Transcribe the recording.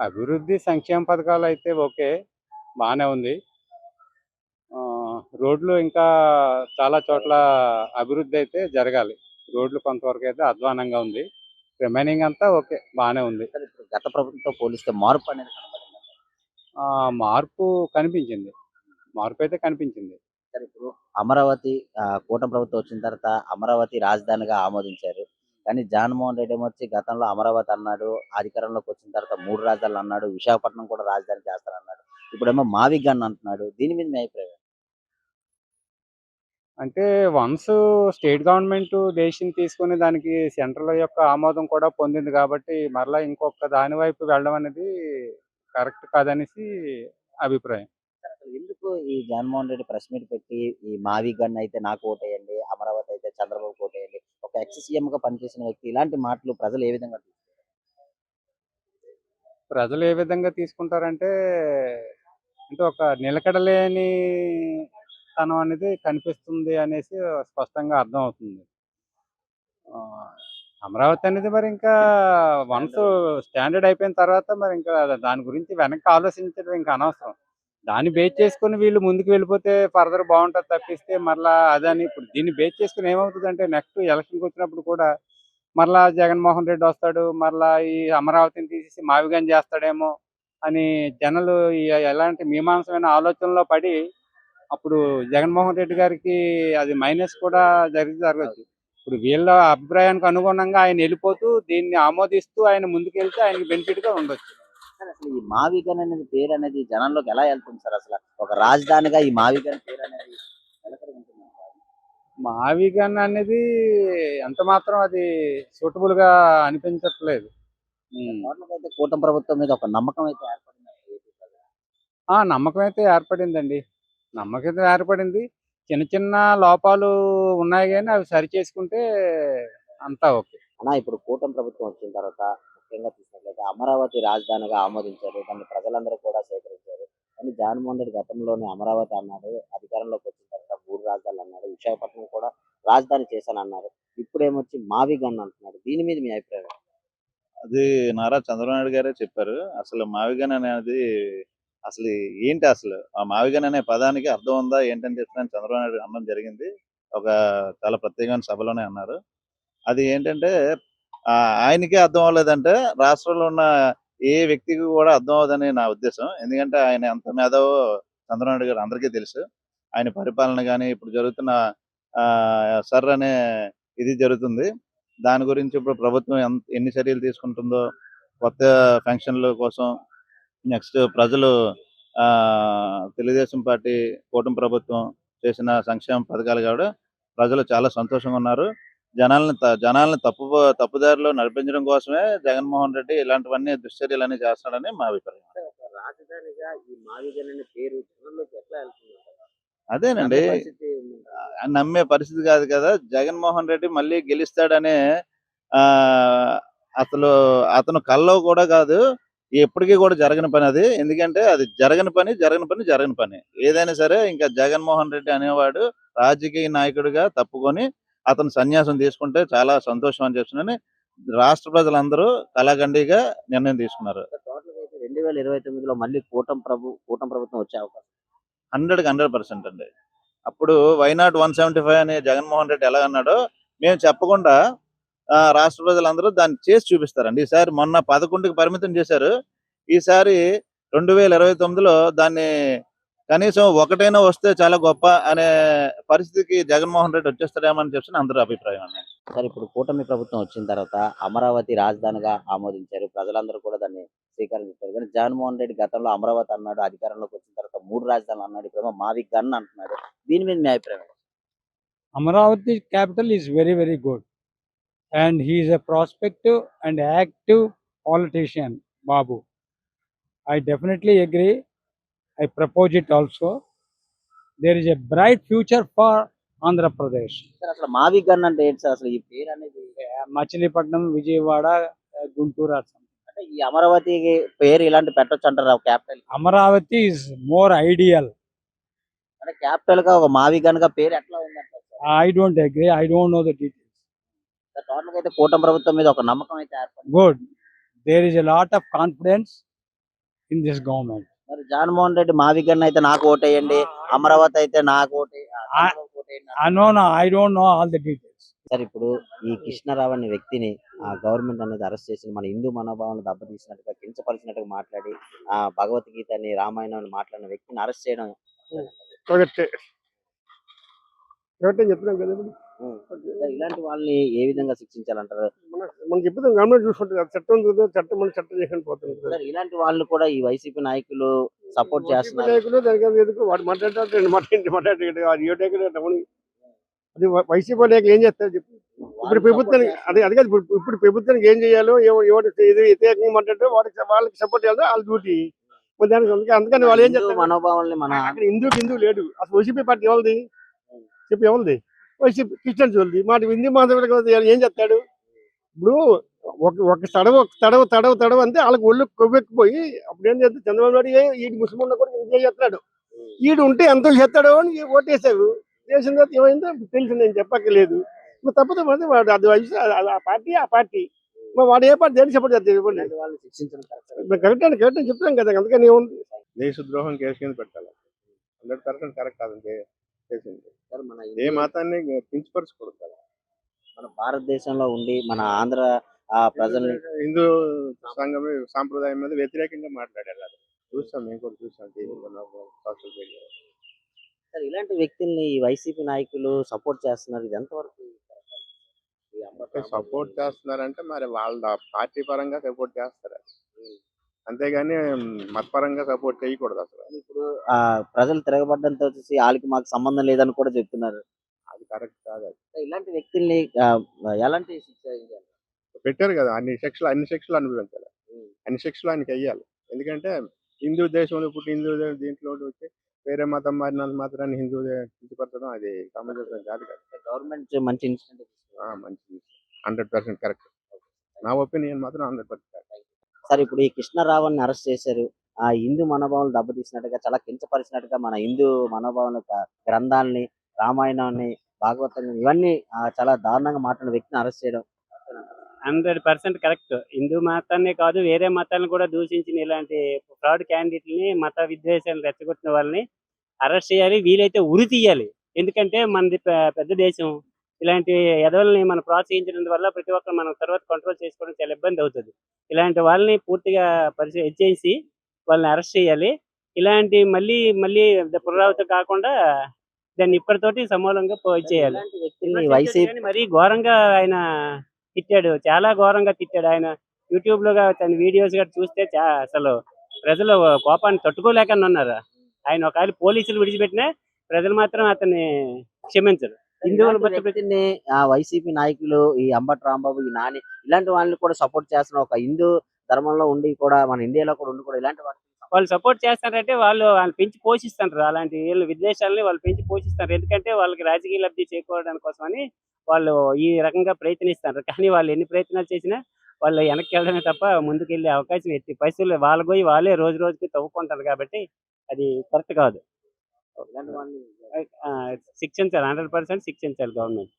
అభివృద్ధి సంక్షేమ పథకాలయితే ఓకే. బానే ఉంది. రోడ్లు ఇంకా చాలా చోట్ల అభివృద్ధి జరగాలి. రోడ్లు కొంతవరకైతే అధ్వానంగా ఉంది. రిమైనింగ్ అంతా ఓకే. బానే ఉంది. సార్ ఇప్పుడు గత ప్రభుత్వంతో పోలిస్తే మార్పనేది కనబడిందా? మార్పు కనిపించింది. మార్పయితే కనిపించింది. సార్ ఇప్పుడు అమరావతి కూటమి ప్రభుత్వం వచ్చిన తర్వాత అమరావతి రాజధానిగా ఆమోదించారు. కానీ జగన్మోహన్ రెడ్డి ఏమొచ్చి గతంలో అమరావతి అన్నాడు. అధికారంలోకి వచ్చిన తర్వాత 3 రాజధానులు అన్నాడు. విశాఖపట్నం కూడా రాజధాని చేస్తానన్నాడు. ఇప్పుడేమో మావిగన్ అంటున్నాడు. దీని మీద మీ అభిప్రాయం? అంటే వన్స్ స్టేట్ గవర్నమెంట్ డెసిషన్ తీసుకొని దానికి సెంట్రల్ యొక్క ఆమోదం కూడా పొందింది కాబట్టి, మరలా ఇంకొక దాని వైపు వెళ్ళడం అనేది కరెక్ట్ కాదనేసి అభిప్రాయం. సార్ అసలు ఎందుకు ఈ జగన్మోహన్ రెడ్డి ప్రెస్ మీట్ పెట్టి ఈ మావిగన్ అయితే నాకు ఓటేయండి. అమరావతి అయితే చంద్రబాబుకి ఓటేయండి. ఒక ఎక్స్ సీఎంగా పనిచేసిన వ్యక్తి ఇలాంటి మాటలు ప్రజలు ఏ విధంగా ప్రజలు ఏ విధంగా తీసుకుంటారంటే, అంటే ఒక నిలకడలేని తనం అనేది కనిపిస్తుంది అనేసి స్పష్టంగా అర్థమవుతుంది. ఆహ్, అమరావతి అనేది మరి ఇంకా వన్స్ స్టాండర్డ్ అయిపోయిన తర్వాత మరి ఇంకా దాని గురించి వెనక్కి ఆలోచించడం ఇంకా అనవసరం. దాన్ని బేస్ చేసుకొని వీళ్ళు ముందుకు వెళ్ళిపోతే ఫర్దర్ బావుంటది తప్పిస్తే మరలా అదని ఇప్పుడు దీన్ని బేస్ చేసుకొని ఏమవుతదంటే నెక్స్ట్ ఎలక్షన్‌కొచ్చినప్పుడు కూడా మరలా జగన్మోహన్ రెడ్డి వస్తాడు. మరలా ఈ అమరావతిని తీసేసి మావిగాని చేస్తాడేమో అని జనాలు ఎలాంటి మీమాంసమైన ఆలోచనలో పడి అప్పుడు జగన్మోహన్ రెడ్డి గారికి అది మైనస్ కూడా జరగచ్చు. ఇప్పుడు వీళ్ళ అభిప్రాయానికి అనుగుణంగా ఆయన వెళ్ళిపోతూ దీన్ని ఆమోదిస్తూ ఆయన ముందుకెళ్తే ఆయనకి బెనిఫిట్‌గా ఉండొచ్చు. సార్ అసలు ఈ మావిగన్ అనేది పేరనేది జనాల్లోకి ఎలా ఎళ్తుంది సార్ అసల? ఒక రాజధానిగా ఈ మావిగన్ పేరనేది నిలకడగా ఉంటుందంటారా? మావిగన్ అనేది ఎంత మాత్రం అది సూటబుల్‌గా అనిపించట్లేదు. హ్మ్. టోటల్‌గా అయితే కూటమి ప్రభుత్వం మీద ఒక నమ్మకం అయితే ఏర్పడిందండి ఏపీ ప్రజలకు. నమ్మకమైతే ఏర్పడిందండి. నమ్మకమైతే ఏర్పడింది. చిన్న చిన్న లోపాలు ఉన్నాయి గానీ అవి సరిచేసుకుంటే అంతా ఓకే. అన్నా ఇప్పుడు కూటమి ప్రభుత్వం వచ్చిన తర్వాత ముఖ్యంగా చూసినట్లయితే అమరావతి రాజధానిగా ఆమోదించారు. దాన్ని ప్రజలందరూ కూడా స్వీకరించారు. కానీ జగన్మోహన్ రెడ్డి గతంలోనే అమరావతి అన్నాడు. అధికారంలోకి వచ్చిన తర్వాత 3 రాజధానులు అన్నాడు. విశాఖపట్నం కూడా రాజధాని చేశానన్నారు. ఇప్పుడేమొచ్చి మావిగన్ అంటున్నాడు. దీని మీద మీ అభిప్రాయం? అది నారా చంద్రబాబు నాయుడు గారే చెప్పారు. అసలు మావిగన్ అనేది అసలు ఏంటి అసలు? ఆ మావిగన్ అనే పదానికి అర్థం ఉందా ఏంటని చెప్పి చంద్రబాబు నాయుడు అనడం జరిగింది. ఒక చాలా ప్రత్యేకమైన సభలోనే అన్నారు. అది ఏంటంటే ఆయనకే అర్థం అవ్వలేదంటే రాష్ట్రంలో ఉన్న ఏ వ్యక్తికి కూడా అర్థం అవ్వదని నా ఉద్దేశం. ఎందుకంటే ఆయన ఎంత మేధావో చంద్రబాబు నాయుడు గారు అందరికీ తెలుసు. ఆయన పరిపాలన గాని, ఇప్పుడు జరుగుతున్న సర్ అనే ఇది జరుగుతుంది. దాని గురించి ఇప్పుడు ప్రభుత్వం ఎన్ని చర్యలు తీసుకుంటుందో, కొత్త పెన్షన్‌ల కోసం నెక్స్ట్ ప్రజలు తెలుగుదేశం పార్టీ కూటమి ప్రభుత్వం చేసిన సంక్షేమ పథకాలు కూడా ప్రజలు చాలా సంతోషంగా ఉన్నారు. జనాల్ని తప్పుదారిలో నడిపించడం కోసమే జగన్మోహన్ రెడ్డి ఇలాంటివన్నీ దుశ్చర్యలన్నీ చేస్తున్నాడని మా అభిప్రాయం. అంటే ఒక రాజధానిగా ఈ మావిగన్ అనే పేరు జనంలోకి ఎట్లా వెళ్తుందంటారు? అదేనండి. నమ్మే పరిస్థితి ఉందంటారా? నమ్మే పరిస్థితి కాదు కదా! జగన్మోహన్ రెడ్డి మళ్ళీ గెలుస్తాడనే ఆహ్, అసలు అతను కల్లో కూడా కాదు. ఎప్పటికి కూడా జరగని పని అది. ఎందుకంటే అది జరగని పని. ఏదైనా సరే ఇంకా జగన్మోహన్ రెడ్డి అనేవాడు రాజకీయ నాయకుడిగా తప్పుకొని అతను సన్యాసం తీసుకుంటే చాలా సంతోషం అని చెప్పి రాష్ట్ర ప్రజలందరూ కలాగండిగా నిర్ణయం తీసుకున్నారు. టోటల్‌గా అయితే 2029లో మళ్ళీ కూటమి ప్రభుత్వం వచ్చే అవకాశం 100కి 100% అండి. అప్పుడు వై నాట్ 175 అని జగన్మోహన్ రెడ్డి ఎలా అన్నాడో మేము చెప్పకుండా రాష్ట్ర ప్రజలందరూ దాన్ని చేసి చూపిస్తారండి. ఈసారి మొన్న 11కి పరిమితం చేశారు. ఈసారి 2029లో దాన్ని కనీసం ఒకటైనా వస్తే చాలా గొప్ప అనే పరిస్థితికి జగన్మోహన్ రెడ్డి వచ్చేస్తాడేమో అని చెప్పి అందరి అభిప్రాయం అండి. సార్ ఇప్పుడు కూటమి ప్రభుత్వం వచ్చిన తర్వాత అమరావతి రాజధానిగా ఆమోదించారు. ప్రజలందరూ కూడా దాన్ని స్వీకరించారు. కానీ జగన్మోహన్ రెడ్డి గతంలో అమరావతి అన్నాడు. అధికారంలోకి వచ్చిన తర్వాత 3 రాజధానులు అన్నాడు. ఇప్పుడేమో మావిగన్ అంటున్నాడు. దీని మీద మీ అభిప్రాయం ఏంటి? Amaravati capital is very, very good. And he is a prospective and active politician, Babu. I definitely agree. I propose it also. There is a bright future for Andhra Pradesh. Sir అసలు మావిగన్ అంటే ఏంటి sir? అసలు ఈ పేరు అనేది Machilipatnam, Vijayawada, Guntur or something. అంటే ఈ అమరావతి పేరు ఇలాంటి పెట్టొచ్చు అంటారా capital? Amaravati is more ideal. అంటే క్యాపిటల్ గా ఒక మావిగన్ గా పేరు ఎట్లా ఉందంటారు sir? I don't agree. I don't know the details. Total గా అయితే కూటమి ప్రభుత్వం మీద ఒక నమ్మకం అయితే ఏర్పడింది. Good. There is a lot of confidence in this government. మరి జగన్మోహన్ రెడ్డి మావిగన్ అయితే నాకు ఓటేయండి, అమరావతి అయితే నాకు No, I don't know all the details. Sir ఇప్పుడు ఈ కృష్ణారావు అనే వ్యక్తిని గవర్నమెంట్ అనేది అరెస్ట్ చేసి మన హిందూ మనోభావాలను దెబ్బతీసినట్టుగా కించపరిచినట్టుగా మాట్లాడి భగవద్గీతని రామాయణాన్ని మాట్లాడిన వ్యక్తిని అరెస్ట్ చేయడం కరెక్టే చెప్తున్నాం కదా సార్, ఇలాంటి వాళ్ళని ఏ విధంగా శిక్షించాలంటారు? మనం చెప్తాం గవర్నమెంట్ చూసుకుంటుంది కదా, చట్టం ఉంది, చట్టం మన చట్టం చేసుకొని పోతుంది కదా. సార్, ఇలాంటి వాళ్ళు కూడా ఈ వైసీపీ నాయకులు సపోర్ట్ చేస్తున్నారు. నాయకులు దానికి ఎందుకు వాడు మాట్లాడతారు మాట్లాడే అది వైసీపీ నాయకులు ఏం చేస్తారు చెప్పు. ఇప్పుడు ప్రభుత్వానికి అది కాదు, ఇప్పుడు ప్రభుత్వానికి ఏం చేయాలో ఎవరు ఇది వ్యతిరేకంగా మాట్లాడితే వాళ్ళకి సపోర్ట్ చేయాలో వాళ్ళ డ్యూటీ. దానికి అందుకని వాళ్ళు ఏం హిందూ చేస్తారు, మనోభావాల్ని మన అక్కడ హిందూ లేడు అసలు. వైసీపీ పార్టీ ఎవరిది చెప్పి, ఎవరిది? వైసీపీ క్రిస్టియన్స్ వాళ్ళది. మాట హిందూ మాధవుడికి ఏం చేస్తాడు? ఇప్పుడు ఒక తడవ అంటే వాళ్ళకి ఒళ్ళు కొవ్వెక్కిపోయి అప్పుడు ఏం చేస్తాడు చంద్రబాబు నాయుడు ఈడు ముస్లింలో కూడా ఏం చేస్తున్నాడు, ఈడు ఉంటే ఎంతో చేస్తాడో అని ఓటేశారు. చేసిన తర్వాత ఏమైందో తెలిసి నేను చెప్పక్కర్లేదు. మరి తప్పదు, మరి వాడు అది ఆ పార్టీ మరి వాడు ఏ పార్టీ దేనికి సపోర్ట్ చేస్తారు ఇవ్వండి. వాళ్ళని శిక్షించడం correct. కరెక్ట్ అని చెప్తాం కదా, అందుకని ఏముంది. దేశద్రోహం కేసు కింద పెట్టాలి. 100% కరెక్ట్ కాదండి చేసింది. సార్, మన ఏ మతాన్ని కించపరచకూడదు కదా. మన భారతదేశంలో ఉండి మన ఆంధ్ర ప్రజల్ని హిందూ సంఘం సాంప్రదాయం మీద వ్యతిరేకంగా మాట్లాడారు. అది చూస్తాం, మేము కూడా చూస్తాం టీవీలో, సోషల్ మీడియా. సార్, ఇలాంటి వ్యక్తుల్ని ఈ వైసీపీ నాయకులు సపోర్ట్ చేస్తున్నారు. ఇది ఎంతవరకు సపోర్ట్ చేస్తున్నారంటే మరి వాళ్ళ పార్టీ పరంగా సపోర్ట్ చేస్తారు, అంతేగాని మతపరంగా సపోర్ట్ చేయకూడదు అసలు. ఇప్పుడు ప్రజలు తిరగబడ్డంతో చూసి వాళ్ళకి మాకు సంబంధం లేదని కూడా చెప్తున్నారు. అది కరెక్ట్ కాదు. అది సార్, ఇలాంటి వ్యక్తుల్ని ఎలాంటి శిక్ష వేయాలి? పెట్టారు కదా, అన్ని శిక్షలు అనుభవించాలి, అన్ని శిక్షలు ఆయనకి వెయ్యాలి. ఎందుకంటే హిందూ దేశంలో పుట్టి హిందూ దీంట్లో వచ్చి వేరే మతం మారినంత మాత్రాన్ని హిందూ కించపరచడం అది సమంజసం కాదు కదా. గవర్నమెంట్ మంచి ఇన్సిడెంట్. మంచిది, 100% కరెక్ట్. నా ఒపీనియన్ మాత్రం 100% కరెక్ట్. సార్, ఇప్పుడు ఈ కృష్ణారావుని అరెస్ట్ చేశారు. ఆ హిందూ మనోభావాలు దెబ్బతీసినట్టుగా, చాలా కించపరిచినట్టుగా మన హిందూ మనోభావాల గ్రంథాలని, రామాయణాన్ని, భాగవతాన్ని ఇవన్నీ చాలా దారుణంగా మాట్లాడిన వ్యక్తిని అరెస్ట్ చేయడం 100% కరెక్ట్. హిందూ మతాన్నే కాదు, వేరే మతాలను కూడా దూషించిన ఇలాంటి ఫ్రాడ్ క్యాండిడేట్ని, మత విద్వేషాలు రెచ్చగొట్టిన వాళ్ళని అరెస్ట్ చేయాలి, వీలైతే ఉరి తీయాలి. ఎందుకంటే మనది పెద్ద దేశం. ఇలాంటి ఎదవల్ని మనం ప్రోత్సహించడం వల్ల ప్రతి ఒక్కరు మనం తర్వాత కంట్రోల్ చేసుకోవడం చాలా ఇబ్బంది అవుతుంది. ఇలాంటి వాళ్ళని పూర్తిగా చేసి వాళ్ళని అరెస్ట్ చేయాలి. ఇలాంటి మళ్ళీ పునరావృతం కాకుండా దాన్ని ఇప్పటితోటి సమూలంగా చేయాలి. ఇలాంటి వ్యక్తుల్ని వైసీపీ మరీ ఘోరంగా ఆయన తిట్టాడు, చాలా ఘోరంగా తిట్టాడు. ఆయన యూట్యూబ్ లో తన వీడియోస్ కూడా చూస్తే అసలు ప్రజలు కోపాన్ని తట్టుకోలేకన్నా ఉన్నారు. ఆయన ఒకవేళ పోలీసులు విడిచిపెట్టినా ప్రజలు మాత్రం అతన్ని క్షమించరు. హిందువుల వ్యక్తిని వైసీపీ నాయకులు, ఈ అంబటి రాంబాబు, ఈ నాని, ఇలాంటి వాళ్ళని కూడా సపోర్ట్ చేస్తున్న ఒక హిందూ ధర్మంలో ఉండి కూడా మన ఇండియాలో కూడా ఉండి కూడా ఇలాంటి వాళ్ళు సపోర్ట్ చేస్తారంటే వాళ్ళు పెంచి పోషిస్తారు. అలాంటి వీళ్ళు విద్వేషాలని వాళ్ళు పెంచి పోషిస్తారు. ఎందుకంటే వాళ్ళకి రాజకీయ లబ్ధి చేకూరడానికి కోసమని వాళ్ళు ఈ రకంగా ప్రయత్నిస్తారు. కానీ వాళ్ళు ఎన్ని ప్రయత్నాలు చేసినా వాళ్ళు వెనక్కి వెళ్ళడమే తప్ప ముందుకు వెళ్ళే అవకాశం ఎట్టి పరిస్థితులు వాళ్ళ పోయి వాళ్ళే రోజు రోజుకి తవ్వుకుంటారు. కాబట్టి అది కరెక్ట్ కాదు. శిక్షించాలి, 100% శిక్షించాలి గవర్నమెంట్.